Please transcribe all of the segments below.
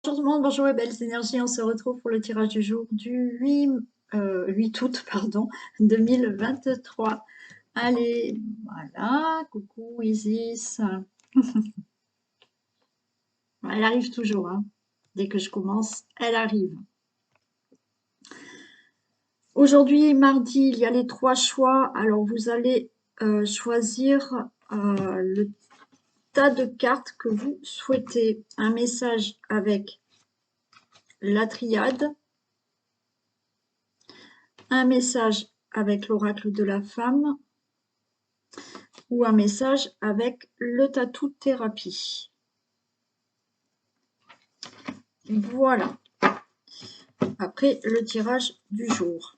Bonjour tout le monde, bonjour les belles énergies, on se retrouve pour le tirage du jour du 8 août pardon, 2023. Allez, voilà, coucou Isis. Elle arrive toujours, hein. Dès que je commence, elle arrive. Aujourd'hui, mardi, il y a les 3 choix. Alors vous allez choisir le tas de cartes que vous souhaitez. Un message avec la triade, un message avec l'oracle de la femme ou un message avec le tatou thérapie. Voilà. Après le tirage du jour.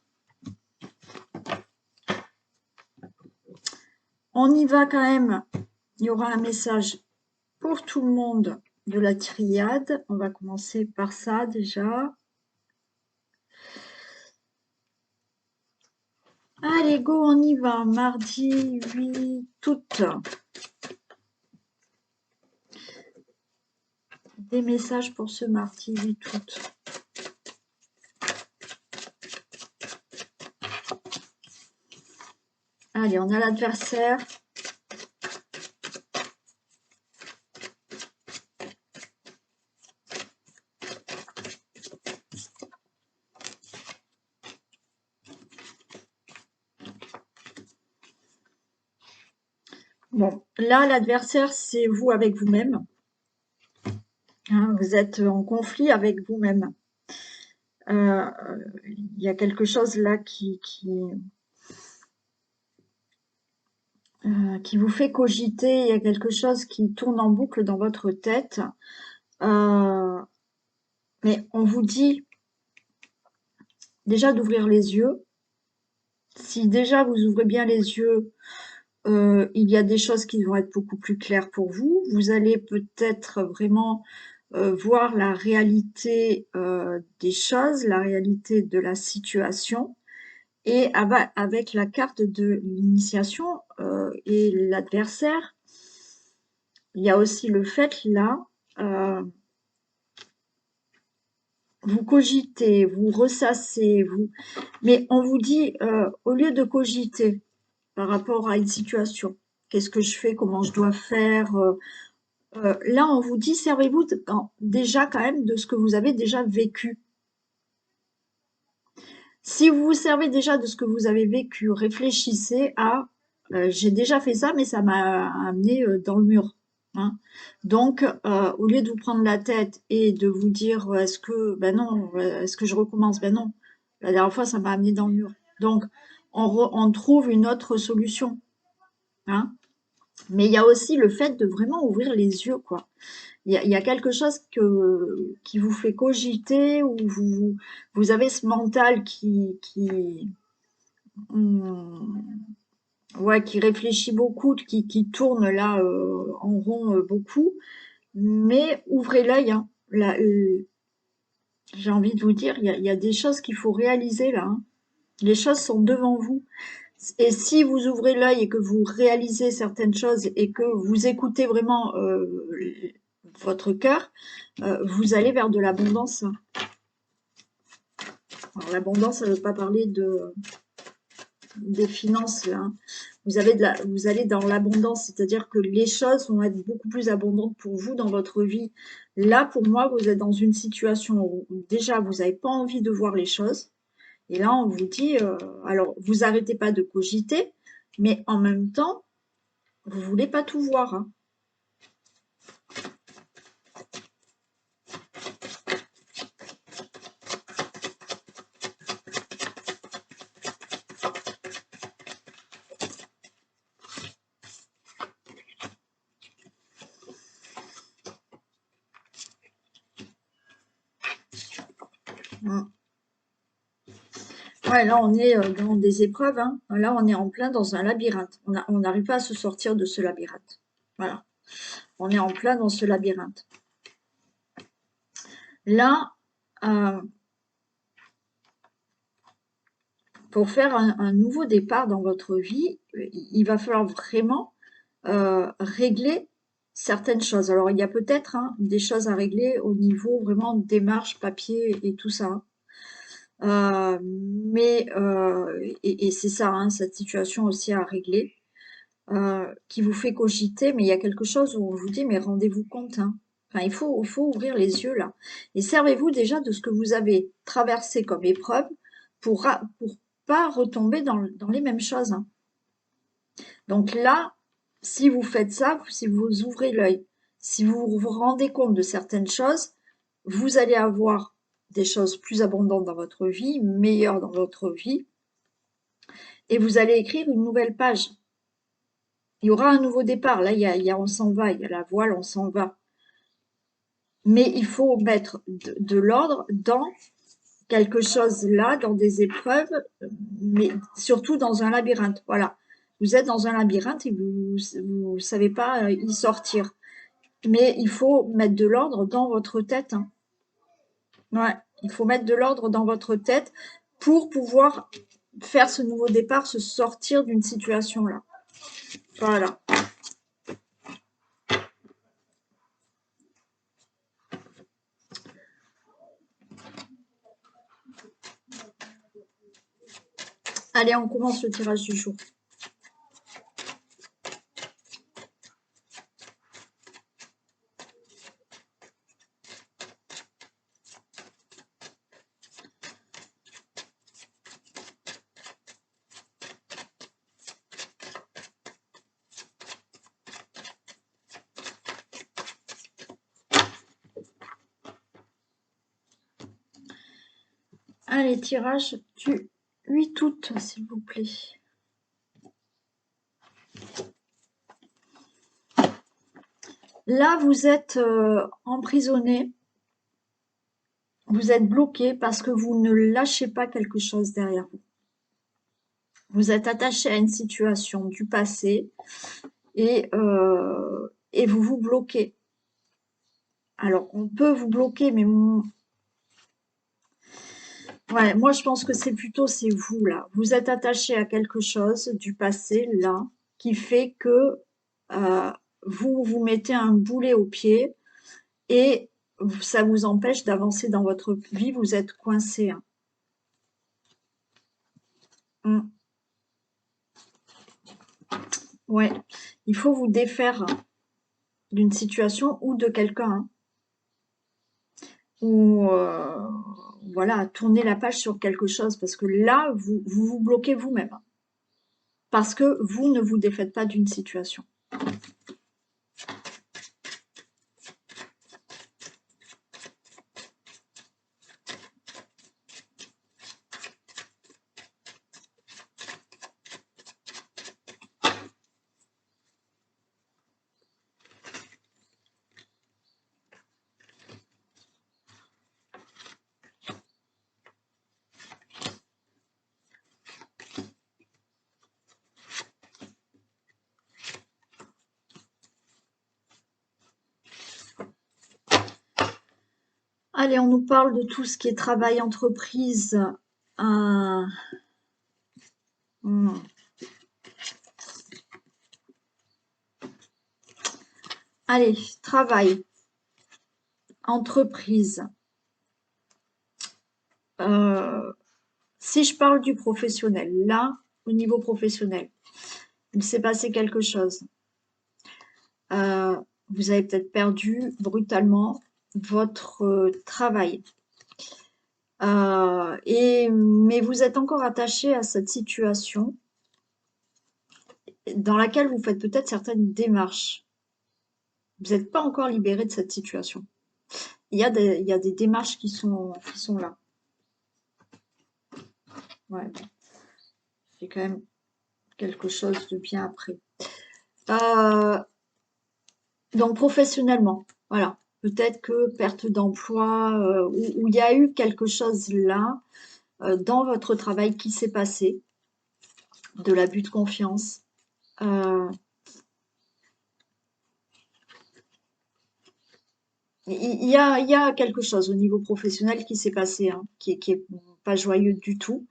On y va quand même. Il y aura un message pour tout le monde de la triade. On va commencer par ça déjà. Allez, go, on y va. Mardi 8 août. Des messages pour ce mardi 8 août. Allez, on a l'adversaire. Bon, là, l'adversaire, c'est vous avec vous-même. Hein, vous êtes en conflit avec vous-même. Il y a quelque chose là qui vous fait cogiter, il y a quelque chose qui tourne en boucle dans votre tête. Mais on vous dit déjà d'ouvrir les yeux. Si déjà vous ouvrez bien les yeux, il y a des choses qui vont être beaucoup plus claires pour vous. Vous allez peut-être vraiment voir la réalité des choses, la réalité de la situation. Et avec la carte de l'initiation et l'adversaire, il y a aussi le fait là, vous cogitez, vous ressassez, mais on vous dit, au lieu de cogiter par rapport à une situation, qu'est-ce que je fais, comment je dois faire, là on vous dit, servez-vous déjà quand même de ce que vous avez déjà vécu. Si vous vous servez déjà de ce que vous avez vécu, réfléchissez à j'ai déjà fait ça, mais ça m'a amené dans le mur. Hein. Donc, au lieu de vous prendre la tête et de vous dire est-ce que ben non, est-ce que je recommence? Ben non, la dernière fois ça m'a amené dans le mur. Donc, on trouve une autre solution. Hein. Mais il y a aussi le fait de vraiment ouvrir les yeux, quoi. Il y a quelque chose qui vous fait cogiter, ou vous avez ce mental ouais, qui réfléchit beaucoup, qui tourne là en rond beaucoup, mais ouvrez l'œil. Hein. Là, j'ai envie de vous dire, il y a des choses qu'il faut réaliser là. Hein. Les choses sont devant vous. Et si vous ouvrez l'œil et que vous réalisez certaines choses et que vous écoutez vraiment votre cœur, vous allez vers de l'abondance. Alors l'abondance, ça ne veut pas parler des finances là. Hein. Vous allez dans l'abondance, c'est-à-dire que les choses vont être beaucoup plus abondantes pour vous dans votre vie. Là, pour moi, vous êtes dans une situation où déjà vous n'avez pas envie de voir les choses. Et là, on vous dit, alors vous arrêtez pas de cogiter, mais en même temps, vous voulez pas tout voir. Hein. Ouais, là, on est dans des épreuves. Hein. Là, on est en plein dans un labyrinthe. On n'arrive pas à se sortir de ce labyrinthe. Voilà. On est en plein dans ce labyrinthe. Là, pour faire un nouveau départ dans votre vie, il va falloir vraiment régler certaines choses. Alors, il y a peut-être des choses à régler au niveau vraiment démarche, papier et tout ça. Et c'est ça, cette situation aussi à régler, qui vous fait cogiter, mais il y a quelque chose où on vous dit, mais rendez-vous compte, hein. Enfin, il faut ouvrir les yeux là. Et servez-vous déjà de ce que vous avez traversé comme épreuve pour pas retomber dans les mêmes choses, hein. Donc là, si vous faites ça, si vous ouvrez l'œil, si vous vous rendez compte de certaines choses, vous allez avoir des choses plus abondantes dans votre vie, meilleures dans votre vie, et vous allez écrire une nouvelle page. Il y aura un nouveau départ. Là, on s'en va, il y a la voile, on s'en va. Mais il faut mettre de l'ordre dans quelque chose là, dans des épreuves, mais surtout dans un labyrinthe. Voilà. Vous êtes dans un labyrinthe et vous savez pas y sortir. Mais il faut mettre de l'ordre dans votre tête, hein. Ouais, il faut mettre de l'ordre dans votre tête pour pouvoir faire ce nouveau départ, se sortir d'une situation là. Voilà. Allez, on commence le tirage du jour. Allez, tirage du 8 août, s'il vous plaît. Là, vous êtes emprisonné, vous êtes bloqué parce que vous ne lâchez pas quelque chose derrière vous. Vous êtes attaché à une situation du passé et vous vous bloquez. Alors, on peut vous bloquer, mais ouais, moi je pense que c'est vous là. Vous êtes attaché à quelque chose du passé là qui fait que euh, vous vous mettez un boulet au pied et ça vous empêche d'avancer dans votre vie. Vous êtes coincé, hein. Mm. Ouais, il faut vous défaire d'une situation ou de quelqu'un, hein. Ou voilà, tourner la page sur quelque chose parce que là, vous bloquez vous-même, hein, parce que vous ne vous défaites pas d'une situation. Allez, on nous parle de tout ce qui est travail, entreprise. euh, hmm. Allez, travail, entreprise. Euh, si je parle du professionnel, là, au niveau professionnel, il s'est passé quelque chose. Vous avez peut-être perdu brutalement votre travail. Mais vous êtes encore attaché à cette situation dans laquelle vous faites peut-être certaines démarches. Vous n'êtes pas encore libéré de cette situation. Il y a des démarches qui sont là. Ouais, c'est quand même quelque chose de bien après. Euh, donc professionnellement, voilà. Peut-être que perte d'emploi, ou il y a eu quelque chose là dans votre travail qui s'est passé, de l'abus de confiance. Euh, il y a quelque chose au niveau professionnel qui s'est passé, hein, qui est pas joyeux du tout.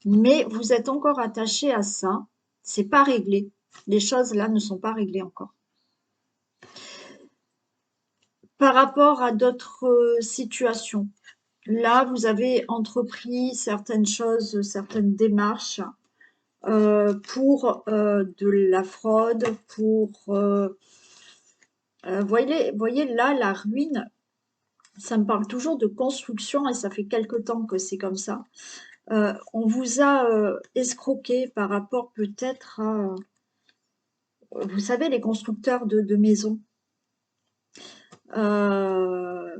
Mais vous êtes encore attaché à ça. C'est pas réglé. Les choses là ne sont pas réglées encore. Par rapport à d'autres situations, là, vous avez entrepris certaines choses, certaines démarches pour de la fraude, pour... voyez là, la ruine, ça me parle toujours de construction et ça fait quelque temps que c'est comme ça. On vous a escroqué par rapport peut-être à, vous savez, les constructeurs de maisons, euh,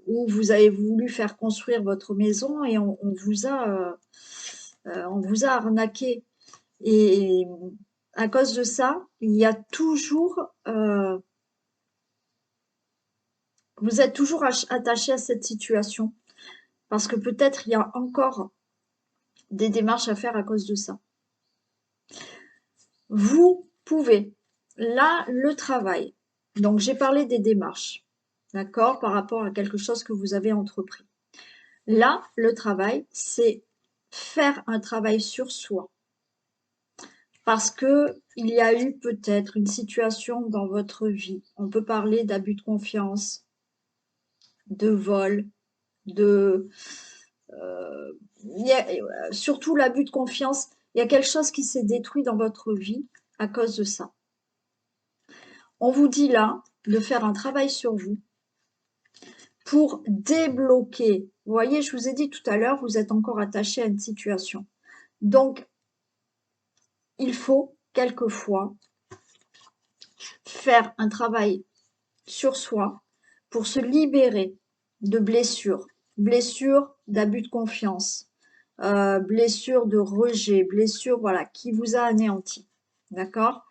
où vous avez voulu faire construire votre maison et on vous a arnaqué. Et à cause de ça, il y a toujours, vous êtes toujours attaché à cette situation parce que peut-être il y a encore des démarches à faire à cause de ça. Vous pouvez, là, le travail. Donc, j'ai parlé des démarches, d'accord, par rapport à quelque chose que vous avez entrepris. Là, le travail, c'est faire un travail sur soi. Parce que il y a eu peut-être une situation dans votre vie. On peut parler d'abus de confiance, de vol, de surtout l'abus de confiance. Il y a quelque chose qui s'est détruit dans votre vie à cause de ça. On vous dit là de faire un travail sur vous pour débloquer. Vous voyez, je vous ai dit tout à l'heure, vous êtes encore attaché à une situation. Donc, il faut quelquefois faire un travail sur soi pour se libérer de blessures, blessures d'abus de confiance, blessures de rejet, blessures voilà, qui vous a anéanti. D'accord?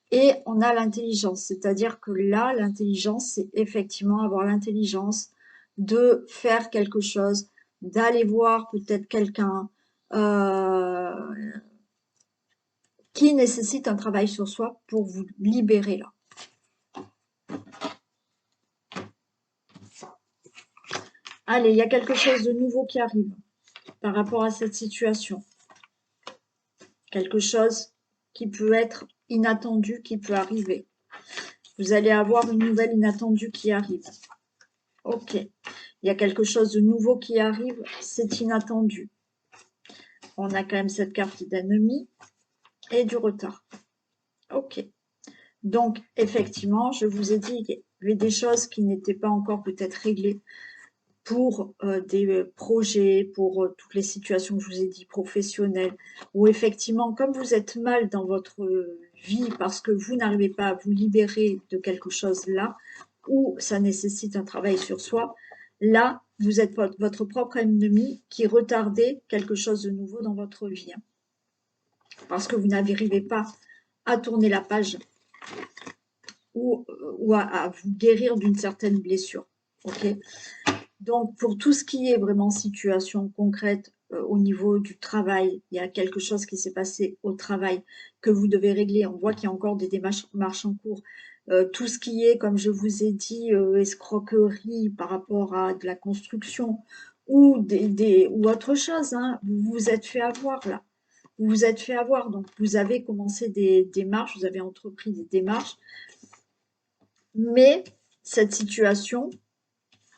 Et on a l'intelligence, c'est-à-dire que là, l'intelligence, c'est effectivement avoir l'intelligence de faire quelque chose, d'aller voir peut-être quelqu'un qui nécessite un travail sur soi pour vous libérer là. Allez, il y a quelque chose de nouveau qui arrive par rapport à cette situation. Quelque chose qui peut être inattendu, qui peut arriver. Vous allez avoir une nouvelle inattendue qui arrive. Ok. Il y a quelque chose de nouveau qui arrive, c'est inattendu. On a quand même cette carte d'ennemi et du retard. Ok. Donc, effectivement, je vous ai dit qu'il y avait des choses qui n'étaient pas encore peut-être réglées pour des projets, pour toutes les situations que je vous ai dit professionnelles, où effectivement, comme vous êtes mal dans votre vie parce que vous n'arrivez pas à vous libérer de quelque chose là, ou ça nécessite un travail sur soi, là, vous êtes votre propre ennemi qui retardait quelque chose de nouveau dans votre vie. Hein. Parce que vous n'arrivez pas à tourner la page ou à vous guérir d'une certaine blessure. Ok. Donc, pour tout ce qui est vraiment situation concrète au niveau du travail, il y a quelque chose qui s'est passé au travail que vous devez régler. On voit qu'il y a encore des démarches en cours. Tout ce qui est, comme je vous ai dit, escroquerie par rapport à de la construction ou, ou autre chose, hein, vous vous êtes fait avoir là. Vous vous êtes fait avoir. Donc, vous avez commencé des démarches, vous avez entrepris des démarches. Mais cette situation,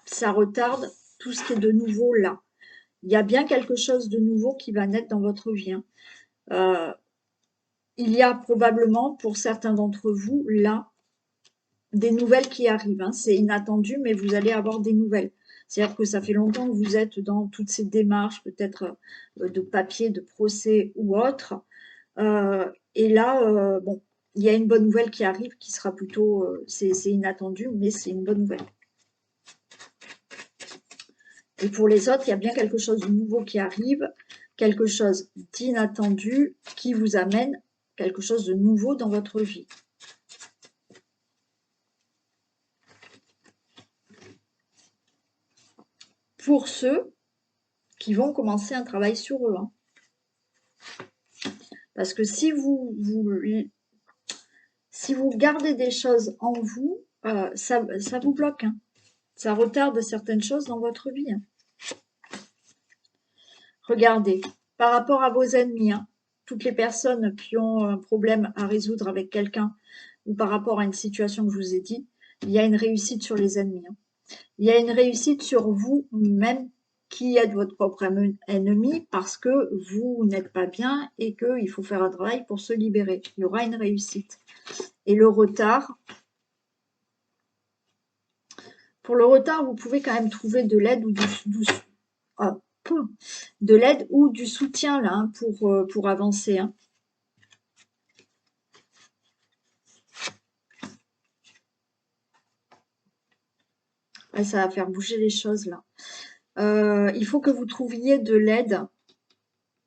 ça retarde tout ce qui est de nouveau là. Il y a bien quelque chose de nouveau qui va naître dans votre vie. Hein. Il y a probablement, pour certains d'entre vous, là, des nouvelles qui arrivent. Hein. C'est inattendu, mais vous allez avoir des nouvelles. C'est-à-dire que ça fait longtemps que vous êtes dans toutes ces démarches, peut-être de papier, de procès ou autre. Et là, bon, il y a une bonne nouvelle qui arrive, qui sera plutôt, c'est inattendu, mais c'est une bonne nouvelle. Et pour les autres, il y a bien quelque chose de nouveau qui arrive, quelque chose d'inattendu qui vous amène quelque chose de nouveau dans votre vie. Pour ceux qui vont commencer un travail sur eux. Hein. Parce que si vous gardez des choses en vous, ça vous bloque. Hein. Ça retarde certaines choses dans votre vie. Hein. Regardez, par rapport à vos ennemis, hein, toutes les personnes qui ont un problème à résoudre avec quelqu'un ou par rapport à une situation que je vous ai dit, Il y a une réussite sur les ennemis, hein. Il y a une réussite sur vous-même qui êtes votre propre ennemi parce que vous n'êtes pas bien et qu'il faut faire un travail pour se libérer. Il y aura une réussite. Et le retard, pour le retard, vous pouvez quand même trouver de l'aide ou ah, de l'aide ou du soutien là, hein, pour avancer, hein. Ouais, ça va faire bouger les choses là. Il faut que vous trouviez de l'aide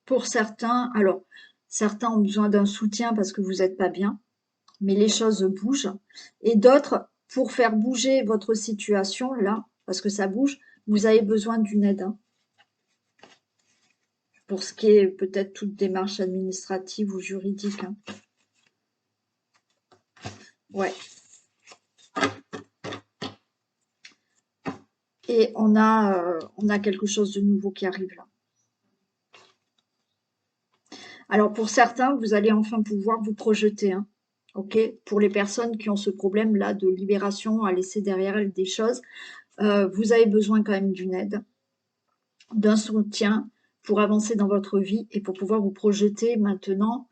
pour certains. Alors, certains ont besoin d'un soutien parce que vous n'êtes pas bien, mais les choses bougent. Et d'autres, pour faire bouger votre situation là, parce que ça bouge, vous avez besoin d'une aide, hein. Pour ce qui est peut-être toute démarche administrative ou juridique, hein. Ouais. Et on a quelque chose de nouveau qui arrive là. Alors pour certains, vous allez enfin pouvoir vous projeter, hein. Ok, pour les personnes qui ont ce problème-là de libération, à laisser derrière elles des choses, vous avez besoin quand même d'une aide, d'un soutien pour avancer dans votre vie et pour pouvoir vous projeter maintenant,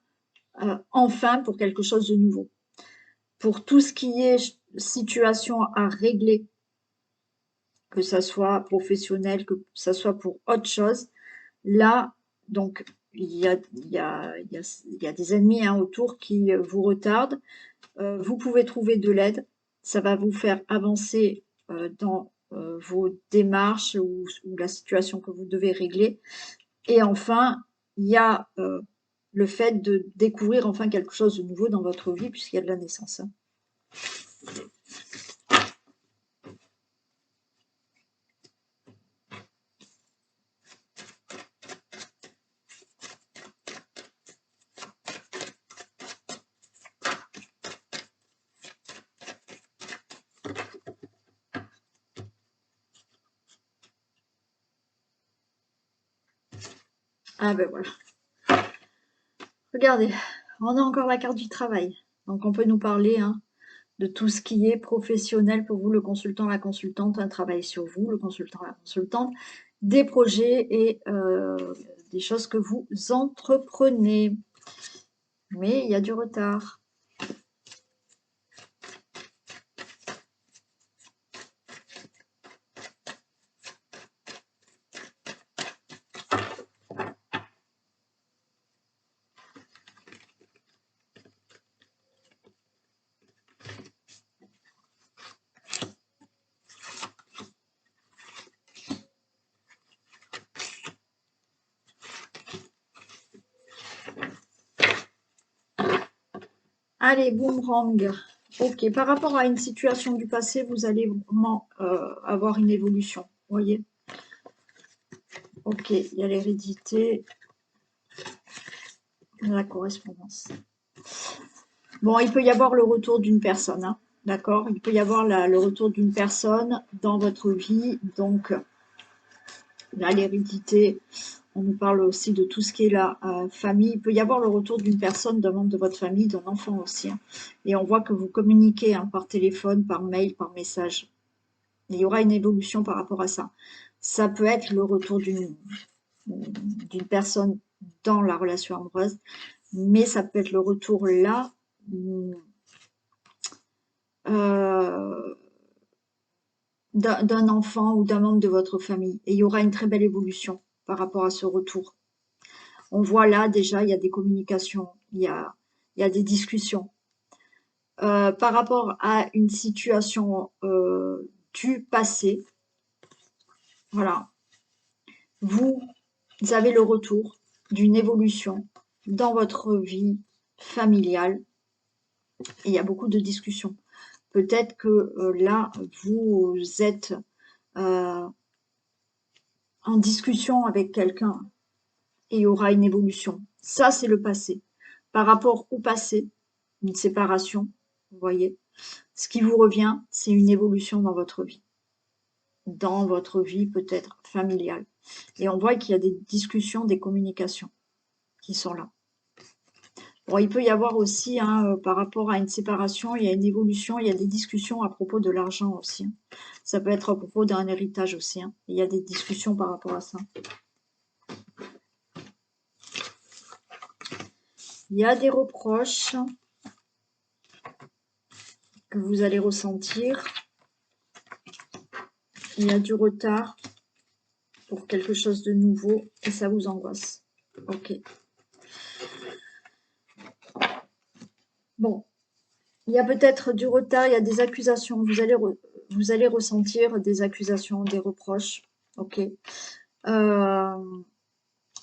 enfin pour quelque chose de nouveau. Pour tout ce qui est situation à régler, que ça soit professionnel, que ça soit pour autre chose, là, donc, il y a des ennemis, hein, autour qui vous retardent. Vous pouvez trouver de l'aide. Ça va vous faire avancer dans vos démarches ou la situation que vous devez régler. Et enfin, il y a le fait de découvrir enfin quelque chose de nouveau dans votre vie puisqu'il y a de la naissance, hein. Ah ben voilà. Regardez, on a encore la carte du travail. Donc on peut nous parler, hein, de tout ce qui est professionnel pour vous, le consultant, la consultante, un travail sur vous, le consultant, la consultante, des projets et des choses que vous entreprenez. Mais il y a du retard. Allez, boomerang. Ok, par rapport à une situation du passé, vous allez vraiment avoir une évolution. Vous voyez? Ok, il y a l'hérédité, la correspondance. Bon, il peut y avoir le retour d'une personne, hein, d'accord? Il peut y avoir le retour d'une personne dans votre vie. Donc, là, l'hérédité, on nous parle aussi de tout ce qui est la famille. Il peut y avoir le retour d'une personne, d'un membre de votre famille, d'un enfant aussi, hein. Et on voit que vous communiquez, hein, par téléphone, par mail, par message. Il y aura une évolution par rapport à ça. Ça peut être le retour d'une personne dans la relation amoureuse, mais ça peut être le retour là d'un enfant ou d'un membre de votre famille. Et il y aura une très belle évolution par rapport à ce retour. On voit là déjà, il y a des communications, il y a des discussions. Par rapport à une situation du passé, voilà, vous avez le retour d'une évolution dans votre vie familiale. Et il y a beaucoup de discussions. Peut-être que là, vous êtes en discussion avec quelqu'un et il y aura une évolution. Ça, c'est le passé. Par rapport au passé, une séparation, vous voyez, ce qui vous revient, c'est une évolution dans votre vie. Dans votre vie peut-être familiale. Et on voit qu'il y a des discussions, des communications qui sont là. Bon, il peut y avoir aussi, hein, par rapport à une séparation, il y a une évolution, il y a des discussions à propos de l'argent aussi, hein. Ça peut être à propos d'un héritage aussi, hein. Il y a des discussions par rapport à ça. Il y a des reproches que vous allez ressentir. Il y a du retard pour quelque chose de nouveau et ça vous angoisse. Ok. Bon, il y a peut-être du retard, il y a des accusations. Vous allez ressentir des accusations, des reproches. Ok.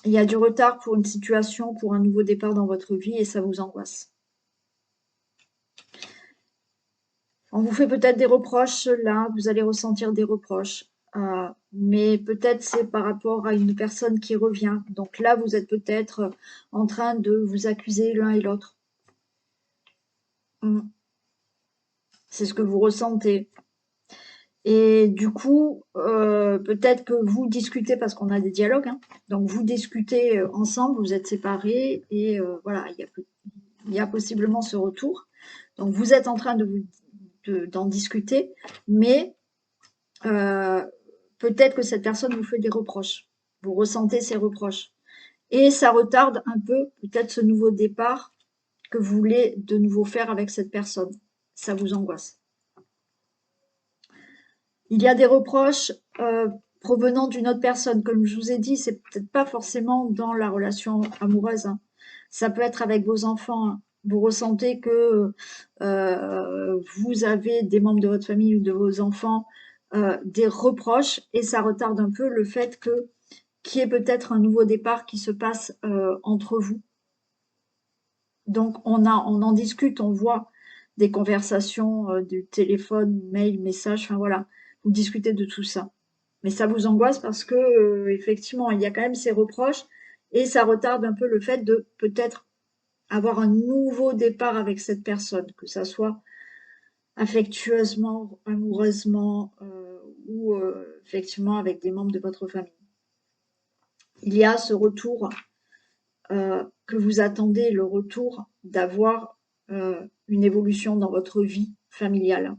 Il y a du retard pour une situation, pour un nouveau départ dans votre vie et ça vous angoisse. On vous fait peut-être des reproches là, vous allez ressentir des reproches. Mais peut-être c'est par rapport à une personne qui revient. Donc là, vous êtes peut-être en train de vous accuser l'un et l'autre. C'est ce que vous ressentez. Et du coup, peut-être que vous discutez, parce qu'on a des dialogues, hein, donc vous discutez ensemble, vous êtes séparés, et voilà, il y a possiblement ce retour. Donc vous êtes en train d'en discuter, mais peut-être que cette personne vous fait des reproches. Vous ressentez ces reproches. Et ça retarde un peu peut-être ce nouveau départ que vous voulez de nouveau faire avec cette personne. Ça vous angoisse. Il y a des reproches provenant d'une autre personne. Comme je vous ai dit, c'est peut-être pas forcément dans la relation amoureuse, hein. Ça peut être avec vos enfants, hein. Vous ressentez que vous avez des membres de votre famille ou de vos enfants des reproches et ça retarde un peu le fait qu'il y ait peut-être un nouveau départ qui se passe entre vous. Donc on en discute, on voit des conversations du téléphone, mail, message, enfin voilà, vous discutez de tout ça. Mais ça vous angoisse parce que effectivement, il y a quand même ces reproches et ça retarde un peu le fait de peut-être avoir un nouveau départ avec cette personne, que ça soit affectueusement, amoureusement ou effectivement avec des membres de votre famille. Il y a ce retour que vous attendez, le retour d'avoir une évolution dans votre vie familiale.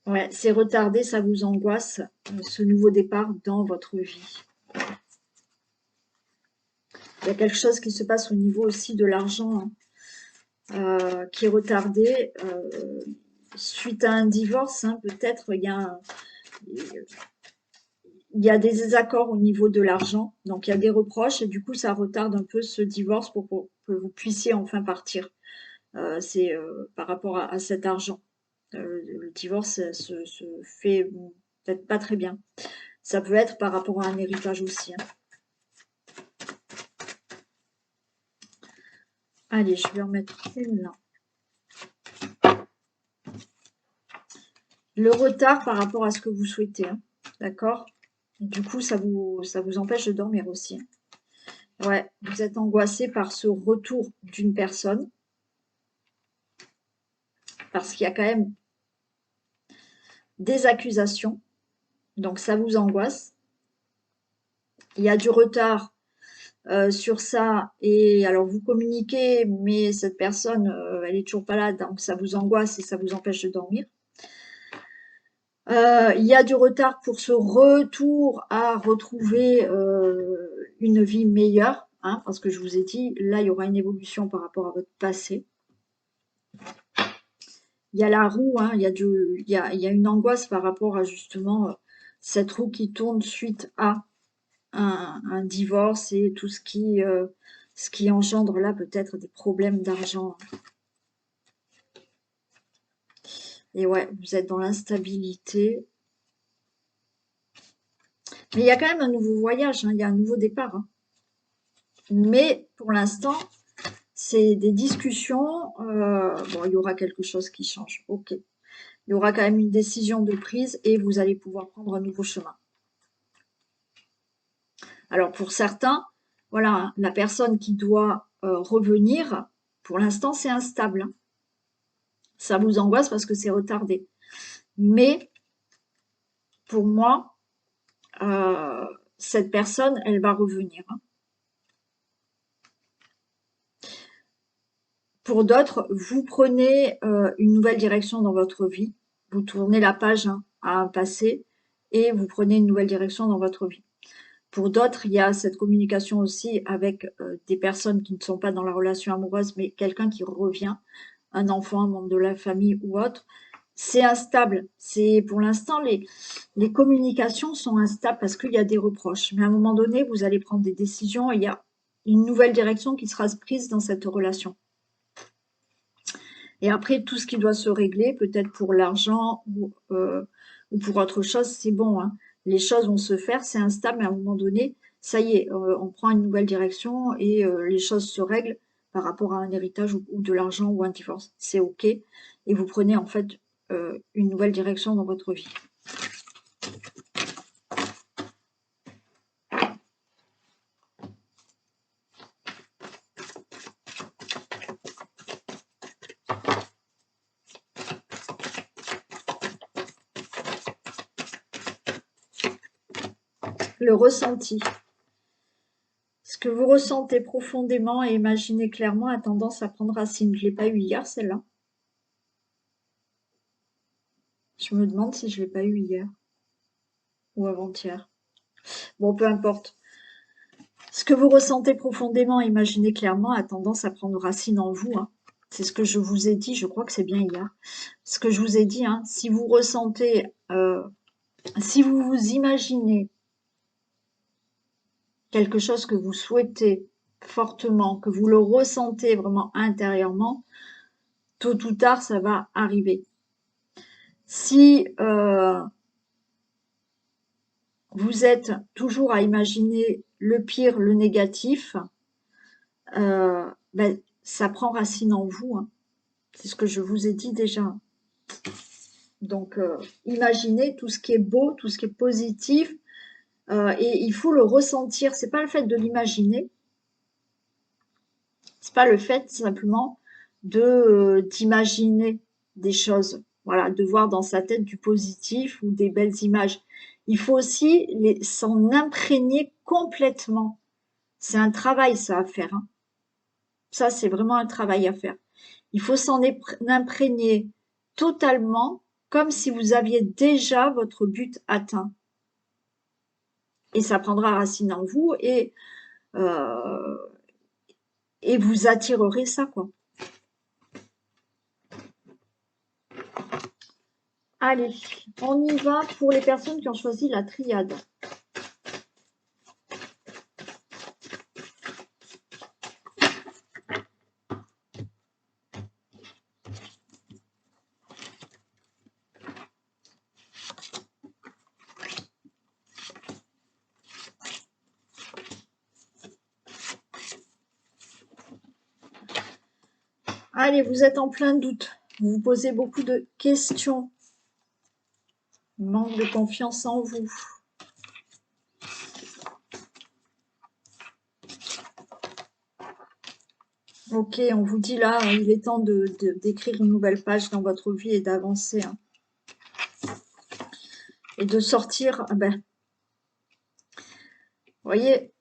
Ouais, c'est retardé, ça vous angoisse, ce nouveau départ dans votre vie. Il y a quelque chose qui se passe au niveau aussi de l'argent, hein, qui est retardé suite à un divorce, hein, peut-être il y a des désaccords au niveau de l'argent, donc il y a des reproches et du coup ça retarde un peu ce divorce pour que vous puissiez enfin partir. C'est par rapport à cet argent. Le divorce se fait peut-être pas très bien. Ça peut être par rapport à un héritage aussi, hein. Allez, je vais en mettre une là. Le retard par rapport à ce que vous souhaitez, hein. D'accord? Du coup, ça vous empêche de dormir aussi, hein. Ouais, vous êtes angoissé par ce retour d'une personne, parce qu'il y a quand même des accusations, donc ça vous angoisse. Il y a du retard sur ça, et alors vous communiquez, mais cette personne, elle est toujours pas là, donc ça vous angoisse et ça vous empêche de dormir. Il y a du retard pour ce retour à retrouver une vie meilleure, hein, parce que je vous ai dit, là, il y aura une évolution par rapport à votre passé. Il y a la roue, hein, il y a une angoisse par rapport à justement cette roue qui tourne suite à un divorce et tout ce qui engendre là peut-être des problèmes d'argent. Et ouais, vous êtes dans l'instabilité. Mais il y a quand même un nouveau voyage, hein, il y a un nouveau départ, hein. Mais pour l'instant, c'est des discussions. Bon, il y aura quelque chose qui change. Ok. Il y aura quand même une décision de prise et vous allez pouvoir prendre un nouveau chemin. Alors pour certains, voilà, hein, la personne qui doit revenir, pour l'instant, c'est instable, hein. Ça vous angoisse parce que c'est retardé. Mais pour moi, cette personne, elle va revenir, hein. Pour d'autres, vous prenez une nouvelle direction dans votre vie, vous tournez la page, hein, à un passé et vous prenez une nouvelle direction dans votre vie. Pour d'autres, il y a cette communication aussi avec des personnes qui ne sont pas dans la relation amoureuse, mais quelqu'un qui revient, un enfant, un membre de la famille ou autre. C'est instable. C'est pour l'instant les communications sont instables parce qu'il y a des reproches. Mais à un moment donné, vous allez prendre des décisions et il y a une nouvelle direction qui sera prise dans cette relation. Et après, tout ce qui doit se régler, peut-être pour l'argent ou pour autre chose, c'est bon, hein. Les choses vont se faire, c'est instable, mais à un moment donné, ça y est, on prend une nouvelle direction et les choses se règlent par rapport à un héritage ou de l'argent ou un divorce. C'est OK. Et vous prenez en fait une nouvelle direction dans votre vie. Le ressenti. Ce que vous ressentez profondément et imaginez clairement a tendance à prendre racine. Je ne l'ai pas eu hier, celle-là. Je me demande si je ne l'ai pas eu hier ou avant-hier. Bon, peu importe. Ce que vous ressentez profondément et imaginez clairement a tendance à prendre racine en vous, hein. C'est ce que je vous ai dit, je crois que c'est bien hier. Ce que je vous ai dit, hein, si vous ressentez, si vous vous imaginez quelque chose que vous souhaitez fortement, que vous le ressentez vraiment intérieurement, tôt ou tard, ça va arriver. Si vous êtes toujours à imaginer le pire, le négatif, ben, ça prend racine en vous, hein. C'est ce que je vous ai dit déjà. Donc, imaginez tout ce qui est beau, tout ce qui est positif, et il faut le ressentir. C'est pas le fait de l'imaginer, c'est pas le fait simplement d'imaginer des choses. Voilà, de voir dans sa tête du positif ou des belles images. Il faut aussi s'en imprégner complètement. C'est un travail, ça, à faire, hein. Ça, c'est vraiment un travail à faire. Il faut s'en imprégner totalement, comme si vous aviez déjà votre but atteint. Et ça prendra racine en vous euh, et vous attirerez ça, quoi. Allez, on y va pour les personnes qui ont choisi la triade. Allez, vous êtes en plein doute. Vous vous posez beaucoup de questions. Manque de confiance en vous. Ok, on vous dit là, il est temps d'écrire une nouvelle page dans votre vie et d'avancer, hein. Et de sortir, ben, vous voyez,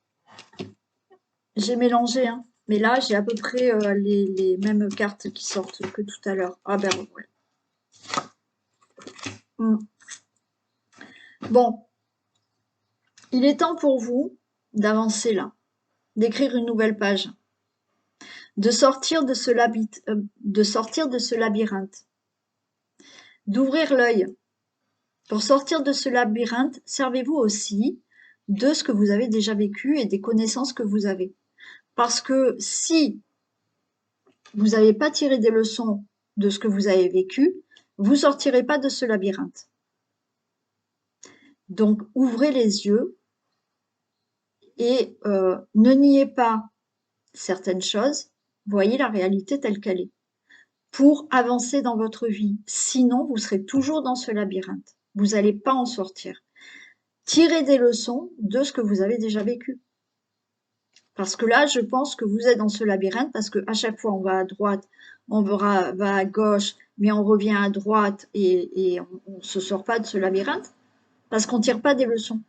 j'ai mélangé, hein. Mais là, j'ai à peu près les mêmes cartes qui sortent que tout à l'heure. Ah ben ouais. Bon, il est temps pour vous d'avancer là, d'écrire une nouvelle page, de sortir de ce labyrinthe, d'ouvrir l'œil. Pour sortir de ce labyrinthe, servez-vous aussi de ce que vous avez déjà vécu et des connaissances que vous avez. Parce que si vous n'avez pas tiré des leçons de ce que vous avez vécu, vous sortirez pas de ce labyrinthe. Donc, ouvrez les yeux et ne niez pas certaines choses, voyez la réalité telle qu'elle est, pour avancer dans votre vie. Sinon, vous serez toujours dans ce labyrinthe. Vous n'allez pas en sortir. Tirez des leçons de ce que vous avez déjà vécu. Parce que là, je pense que vous êtes dans ce labyrinthe parce qu'à chaque fois, on va à droite, on va à gauche, mais on revient à droite et on ne se sort pas de ce labyrinthe parce qu'on ne tire pas des leçons.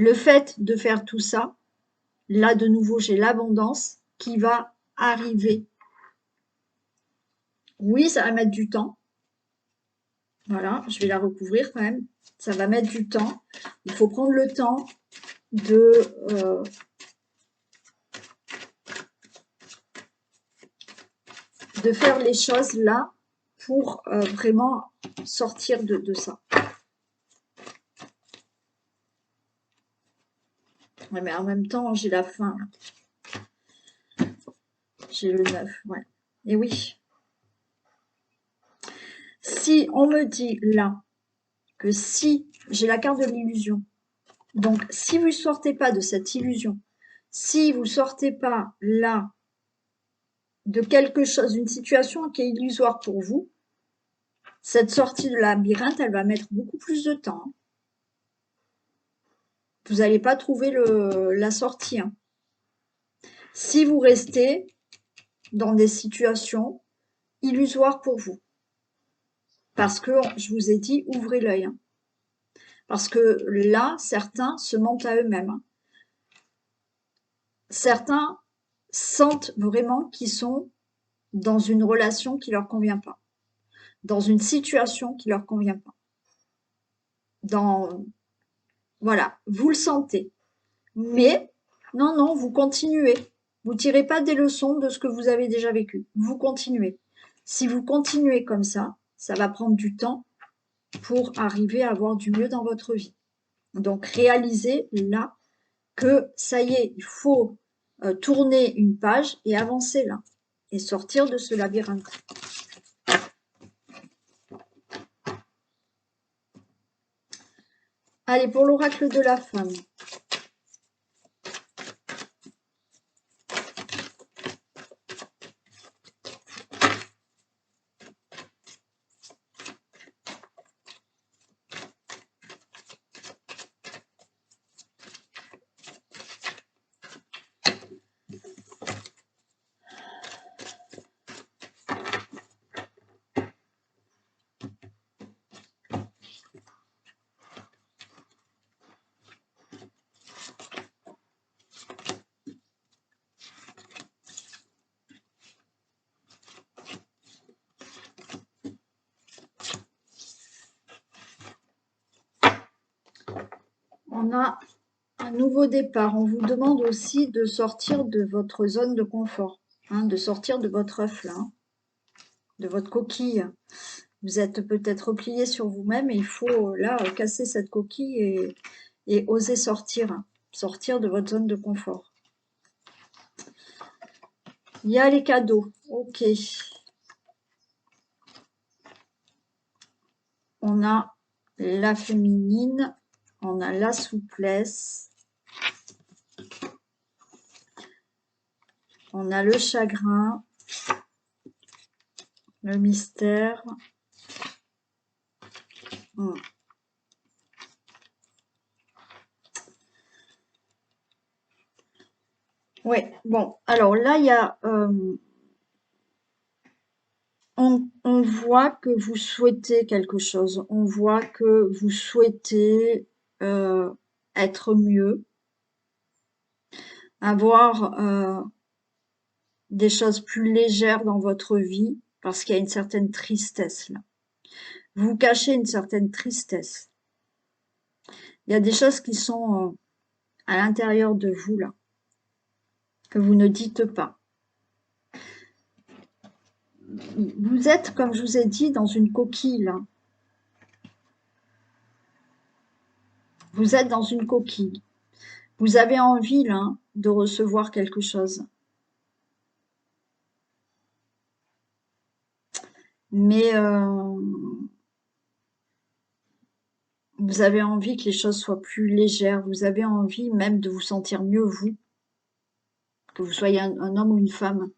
le fait de faire tout ça, là de nouveau j'ai l'abondance qui va arriver. Oui, ça va mettre du temps. Voilà, je vais la recouvrir quand même. Ça va mettre du temps. Il faut prendre le temps de faire les choses là pour vraiment sortir de ça. Ouais, mais en même temps, j'ai la faim. J'ai le 9, ouais. Et oui. Si on me dit là que si j'ai la carte de l'illusion, donc si vous ne sortez pas de cette illusion, si vous ne sortez pas là de quelque chose, d'une situation qui est illusoire pour vous, cette sortie de labyrinthe, elle va mettre beaucoup plus de temps. Vous n'allez pas trouver la sortie. Hein. Si vous restez dans des situations illusoires pour vous. Parce que, je vous ai dit, ouvrez l'œil. Hein. Parce que là, certains se mentent à eux-mêmes. Hein. Certains sentent vraiment qu'ils sont dans une relation qui leur convient pas. Dans une situation qui leur convient pas. Voilà, vous le sentez. Mais, non, vous continuez. Vous ne tirez pas des leçons de ce que vous avez déjà vécu. Vous continuez. Si vous continuez comme ça va prendre du temps pour arriver à avoir du mieux dans votre vie. Donc, réalisez là que ça y est, il faut tourner une page et avancer là. Et sortir de ce labyrinthe. Allez, pour l'oracle de la femme. On a un nouveau départ. On vous demande aussi de sortir de votre zone de confort, hein, de sortir de votre œuf là, hein, de votre coquille. Vous êtes peut-être replié sur vous-même et il faut là casser cette coquille et oser sortir, hein, sortir de votre zone de confort. Il y a les cadeaux, ok. On a la féminine, on a la souplesse, on a le chagrin, le mystère. Ouais, bon, alors là, il y a... on voit que vous souhaitez quelque chose. On voit que vous souhaitez être mieux, avoir des choses plus légères dans votre vie, parce qu'il y a une certaine tristesse là. Vous cachez une certaine tristesse. Il y a des choses qui sont à l'intérieur de vous là, que vous ne dites pas. Vous êtes, comme je vous ai dit, dans une coquille là. Vous êtes dans une coquille. Vous avez envie là de recevoir quelque chose. Mais vous avez envie que les choses soient plus légères. Vous avez envie même de vous sentir mieux, vous. Que vous soyez un homme ou une femme.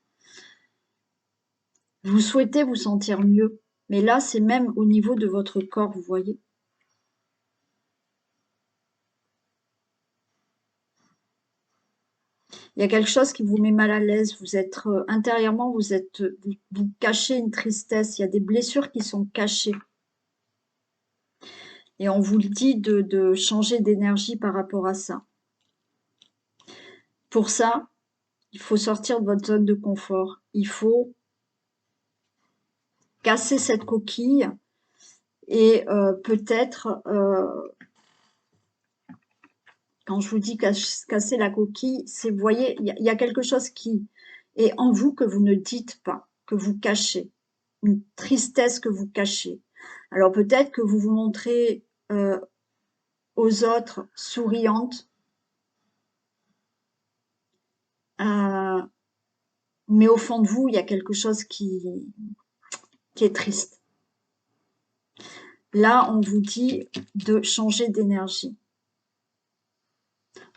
Vous souhaitez vous sentir mieux. Mais là, c'est même au niveau de votre corps, vous voyez. Il y a quelque chose qui vous met mal à l'aise. Vous êtes intérieurement, vous cachez une tristesse. Il y a des blessures qui sont cachées. Et on vous le dit de changer d'énergie par rapport à ça. Pour ça, il faut sortir de votre zone de confort. Il faut casser cette coquille et peut-être, quand je vous dis casser la coquille, c'est, vous voyez, il y a quelque chose qui est en vous que vous ne dites pas, que vous cachez, une tristesse que vous cachez. Alors peut-être que vous vous montrez aux autres souriante, mais au fond de vous, il y a quelque chose qui est triste. Là, on vous dit de changer d'énergie.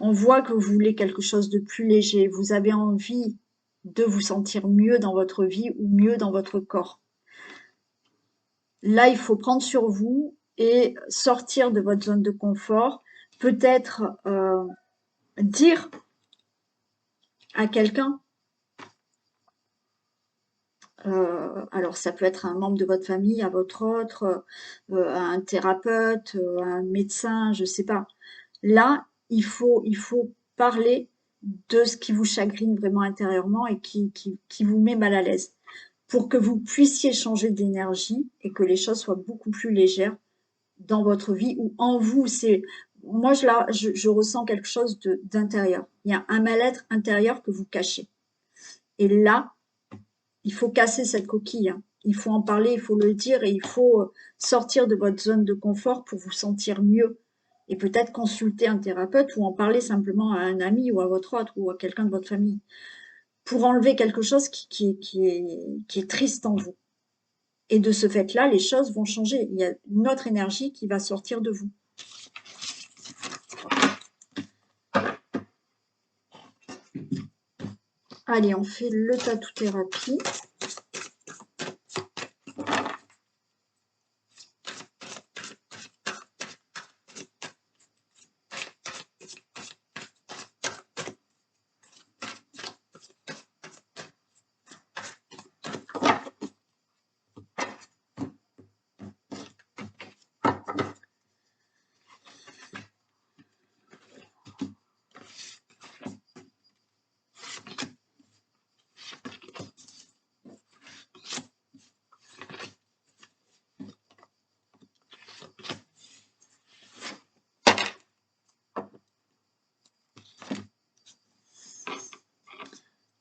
On voit que vous voulez quelque chose de plus léger. Vous avez envie de vous sentir mieux dans votre vie ou mieux dans votre corps. Là, il faut prendre sur vous et sortir de votre zone de confort. Peut-être dire à quelqu'un, alors ça peut être un membre de votre famille, à votre autre, un thérapeute, un médecin, je sais pas. Là, il faut parler de ce qui vous chagrine vraiment intérieurement et qui vous met mal à l'aise, pour que vous puissiez changer d'énergie et que les choses soient beaucoup plus légères dans votre vie ou en vous. Moi, je ressens quelque chose d'intérieur. Il y a un mal-être intérieur que vous cachez. Et là, il faut casser cette coquille, hein. Il faut en parler, il faut le dire et il faut sortir de votre zone de confort pour vous sentir mieux. Et peut-être consulter un thérapeute ou en parler simplement à un ami ou à votre autre ou à quelqu'un de votre famille pour enlever quelque chose qui est triste en vous. Et de ce fait-là, les choses vont changer. Il y a une autre énergie qui va sortir de vous. Allez, on fait le tatou-thérapie.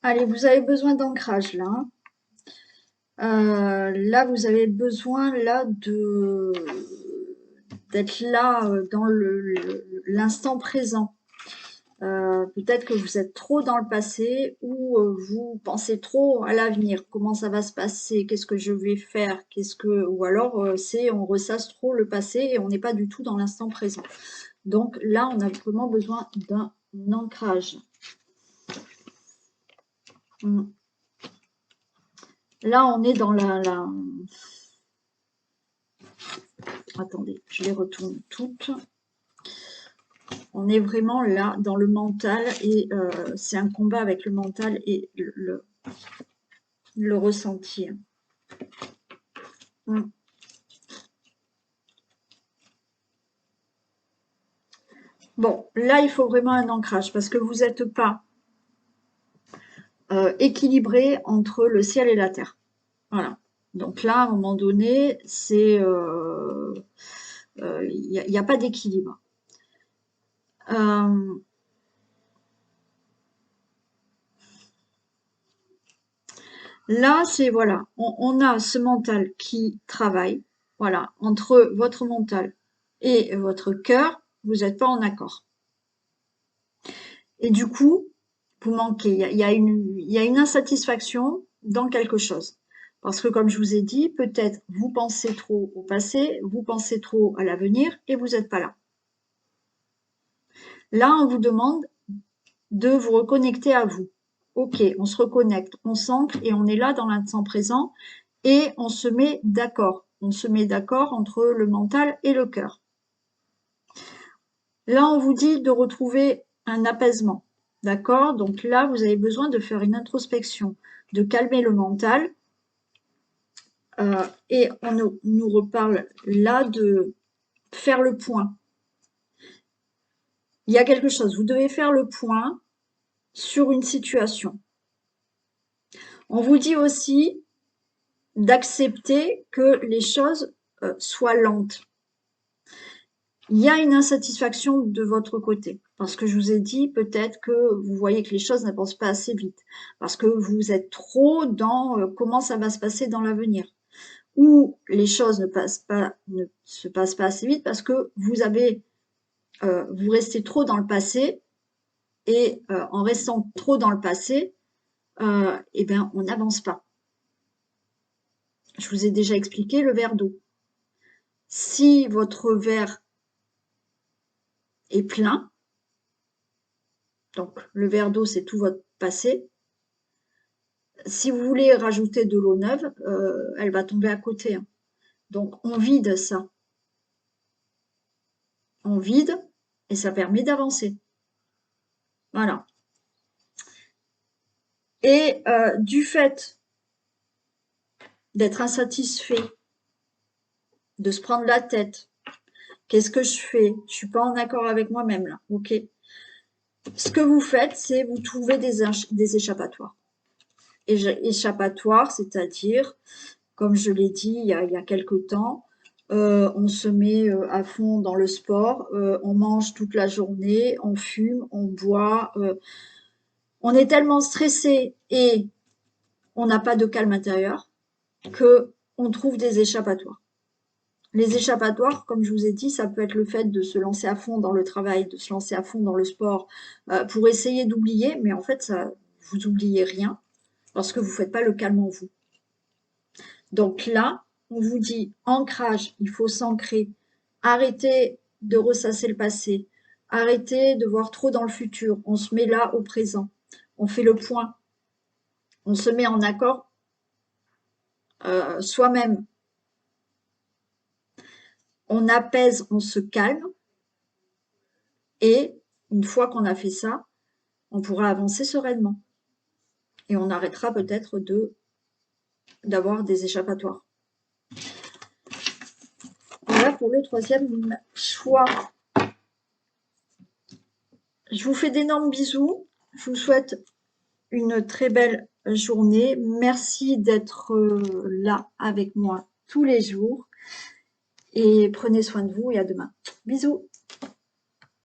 Allez, vous avez besoin d'ancrage là, hein. Là, vous avez besoin là d'être là dans l'instant présent. Peut-être que vous êtes trop dans le passé ou vous pensez trop à l'avenir. Comment ça va se passer? Qu'est-ce que je vais faire? Ou alors on ressasse trop le passé et on n'est pas du tout dans l'instant présent. Donc là, on a vraiment besoin d'un ancrage. Là, on est dans Attendez, je les retourne toutes. On est vraiment là dans le mental et c'est un combat avec le mental et le ressenti. Bon, là, il faut vraiment un ancrage parce que vous n'êtes pas équilibré entre le ciel et la terre. Voilà. Donc là, à un moment donné, il n'y a pas d'équilibre. Là, c'est voilà, on a ce mental qui travaille, voilà, entre votre mental et votre cœur, vous n'êtes pas en accord. Et du coup, vous manquez, il y a une insatisfaction dans quelque chose. Parce que comme je vous ai dit, peut-être vous pensez trop au passé, vous pensez trop à l'avenir et vous n'êtes pas là. Là, on vous demande de vous reconnecter à vous. Ok, on se reconnecte, on s'ancre et on est là dans l'instant présent et on se met d'accord. On se met d'accord entre le mental et le cœur. Là, on vous dit de retrouver un apaisement. D'accord? Donc là, vous avez besoin de faire une introspection, de calmer le mental. Et on nous reparle là de faire le point. Il y a quelque chose, vous devez faire le point sur une situation. On vous dit aussi d'accepter que les choses soient lentes. Il y a une insatisfaction de votre côté, parce que je vous ai dit peut-être que vous voyez que les choses n'avancent pas assez vite, parce que vous êtes trop dans comment ça va se passer dans l'avenir, ou les choses ne se passent pas assez vite parce que vous restez trop dans le passé, et en restant trop dans le passé, eh ben, on n'avance pas. Je vous ai déjà expliqué le verre d'eau. Si votre verre est plein, donc le verre d'eau c'est tout votre passé, si vous voulez rajouter de l'eau neuve, elle va tomber à côté, hein. Donc on vide ça. On vide et ça permet d'avancer. Voilà. Et du fait d'être insatisfait, de se prendre la tête, qu'est-ce que je fais? Je suis pas en accord avec moi-même là, ok? Ce que vous faites, c'est vous trouvez des échappatoires. Échappatoires, c'est-à-dire, comme je l'ai dit il y a quelque temps, on se met à fond dans le sport, on mange toute la journée, on fume, on boit, on est tellement stressé et on n'a pas de calme intérieur que on trouve des échappatoires. Les échappatoires, comme je vous ai dit, ça peut être le fait de se lancer à fond dans le travail, de se lancer à fond dans le sport pour essayer d'oublier, mais en fait, ça, vous oubliez rien parce que vous ne faites pas le calme en vous. Donc là, on vous dit ancrage, il faut s'ancrer, arrêtez de ressasser le passé, arrêtez de voir trop dans le futur, on se met là au présent, on fait le point, on se met en accord soi-même, on apaise, on se calme, et une fois qu'on a fait ça, on pourra avancer sereinement. Et on arrêtera peut-être d'avoir des échappatoires. Voilà pour le troisième choix. Je vous fais d'énormes bisous. Je vous souhaite une très belle journée. Merci d'être là avec moi tous les jours. Et prenez soin de vous et à demain. Bisous.